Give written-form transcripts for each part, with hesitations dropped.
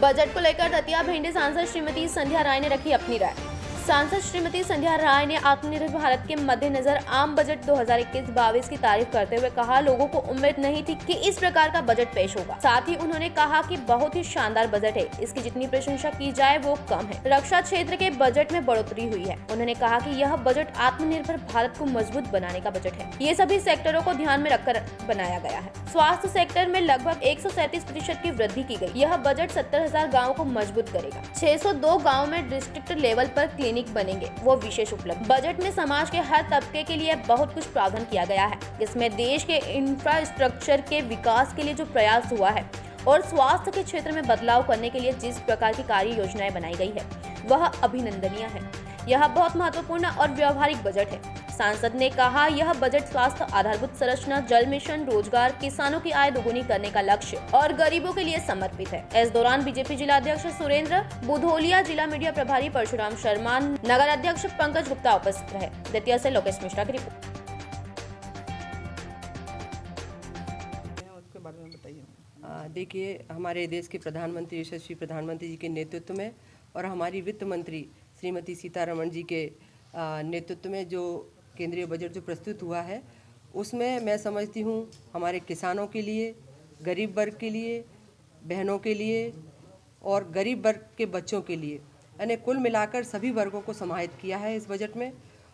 Budget को लेकर दतिया भिंडी सांसद श्रीमती संध्या राय ने रखी अपनी राय। सांसद श्रीमती संध्या राय ने आत्मनिर्भर भारत के मद्देनजर आम बजट 2021-22 की तारीफ करते हुए कहा, लोगों को उम्मीद नहीं थी कि इस प्रकार का बजट पेश होगा। साथ ही उन्होंने कहा कि बहुत ही शानदार बजट है, इसकी जितनी प्रशंसा की जाए वो कम है। रक्षा क्षेत्र के बजट में बढ़ोतरी हुई है। उन्होंने कहा कि यह बजट आत्मनिर्भर भारत को मजबूत बनाने का बजट है। ये सभी सेक्टरों को ध्यान में रखकर बनाया गया है। स्वास्थ्य सेक्टर में लगभग 137% की वृद्धि की गई। यह बजट 70,000 गाँव को मजबूत करेगा। 602 गाँव में डिस्ट्रिक्ट लेवल पर क्लिनिक बनेंगे, वो विशेष उपलब्ध। बजट में समाज के हर तबके के लिए बहुत कुछ प्रावधान किया गया है। इसमें देश के इंफ्रास्ट्रक्चर के विकास के लिए जो प्रयास हुआ है और स्वास्थ्य के क्षेत्र में बदलाव करने के लिए जिस प्रकार की कार्य योजनाएं बनाई गई है वह अभिनंदनीय है। यह बहुत महत्वपूर्ण और व्यवहारिक बजट है। सांसद ने कहा, यह बजट स्वास्थ्य, आधारभूत संरचना, जल मिशन, रोजगार, किसानों की आय दोगुनी करने का लक्ष्य और गरीबों के लिए समर्पित है। इस दौरान बीजेपी जिला अध्यक्ष सुरेंद्र बुधोलिया, जिला मीडिया प्रभारी परशुराम शर्मा, नगर अध्यक्ष पंकज गुप्ता उपस्थित रहे। दतिया से लोकेश मिश्रा की रिपोर्ट। देखिए, हमारे देश के प्रधानमंत्री, यशस्वी प्रधानमंत्री जी के नेतृत्व में और हमारी वित्त मंत्री श्रीमती सीतारमण जी के नेतृत्व में जो केंद्रीय बजट जो प्रस्तुत हुआ है, उसमें मैं समझती हूँ हमारे किसानों के लिए, गरीब वर्ग के लिए, बहनों के लिए और गरीब वर्ग के बच्चों के लिए, यानी कुल मिलाकर सभी वर्गों को समाहित किया है इस बजट में।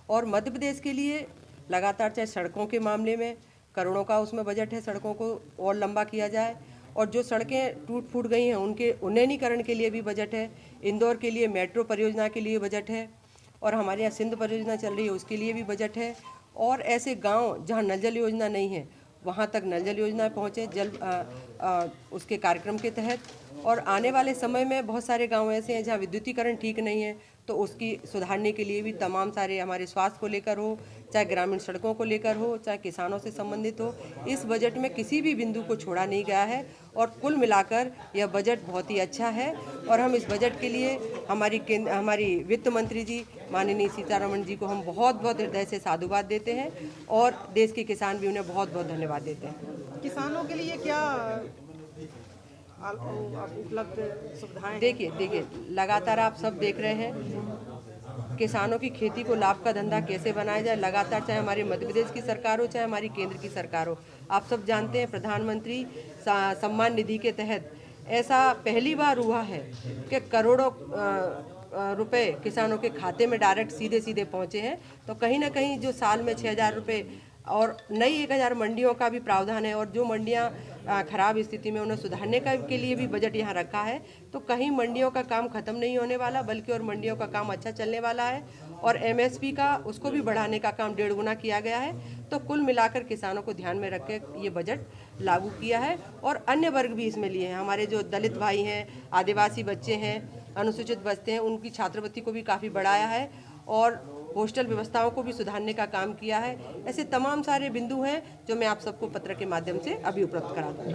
और मध्य प्रदेश के लिए लगातार, चाहे सड़कों के मामले में करोड़ों का उसमें बजट है, सड़कों को और लंबा किया जाए, और जो सड़कें टूट फूट गई हैं उनके उन्नयनीकरण के लिए भी बजट है। इंदौर के लिए मेट्रो परियोजना के लिए बजट है, और हमारे यहाँ सिंध परियोजना चल रही है उसके लिए भी बजट है। और ऐसे गांव जहां नल जल योजना नहीं है वहां तक नल जल योजना पहुँचे उसके कार्यक्रम के तहत। और आने वाले समय में बहुत सारे गांव ऐसे हैं जहां विद्युतीकरण ठीक नहीं है, तो उसकी सुधारने के लिए भी तमाम सारे हमारे स्वास्थ्य को लेकर हो, चाहे ग्रामीण सड़कों को लेकर हो, चाहे किसानों से संबंधित हो, इस बजट में किसी भी बिंदु को छोड़ा नहीं गया है। और कुल मिलाकर यह बजट बहुत ही अच्छा है। और हम इस बजट के लिए हमारी वित्त मंत्री जी माननीय सीतारमण जी को हम बहुत बहुत हृदय से साधुवाद देते हैं, और देश के किसान भी उन्हें बहुत बहुत धन्यवाद देते हैं। किसानों के लिए क्या उपलब्ध सुविधाएं? देखिए, लगातार आप सब देख रहे हैं किसानों की खेती को लाभ का धंधा कैसे बनाया जाए। लगातार, चाहे हमारे मध्य प्रदेश की सरकार हो, चाहे हमारी केंद्र की सरकार हो, आप सब जानते हैं प्रधानमंत्री सम्मान निधि के तहत ऐसा पहली बार हुआ है कि करोड़ों रुपए किसानों के खाते में डायरेक्ट सीधे पहुंचे हैं। तो कहीं ना कहीं जो साल में 6,000 रुपये और नई 1,000 मंडियों का भी प्रावधान है, और जो मंडियां खराब स्थिति में उन्हें सुधारने के लिए भी बजट यहाँ रखा है। तो कहीं मंडियों का काम खत्म नहीं होने वाला, बल्कि और मंडियों का काम अच्छा चलने वाला है। और MSP का उसको भी बढ़ाने का काम 1.5 गुना किया गया है। तो कुल मिलाकर किसानों को ध्यान में रख के ये बजट लागू किया है। और अन्य वर्ग भी इसमें लिए हैं, हमारे जो दलित भाई हैं, आदिवासी बच्चे हैं, अनुसूचित बस्ते हैं, उनकी छात्रवृत्ति को भी काफ़ी बढ़ाया है, और हॉस्टल व्यवस्थाओं को भी सुधारने का काम किया है। ऐसे तमाम सारे बिंदु हैं जो मैं आप सबको पत्र के माध्यम से अभी उपलब्ध करा दूँ।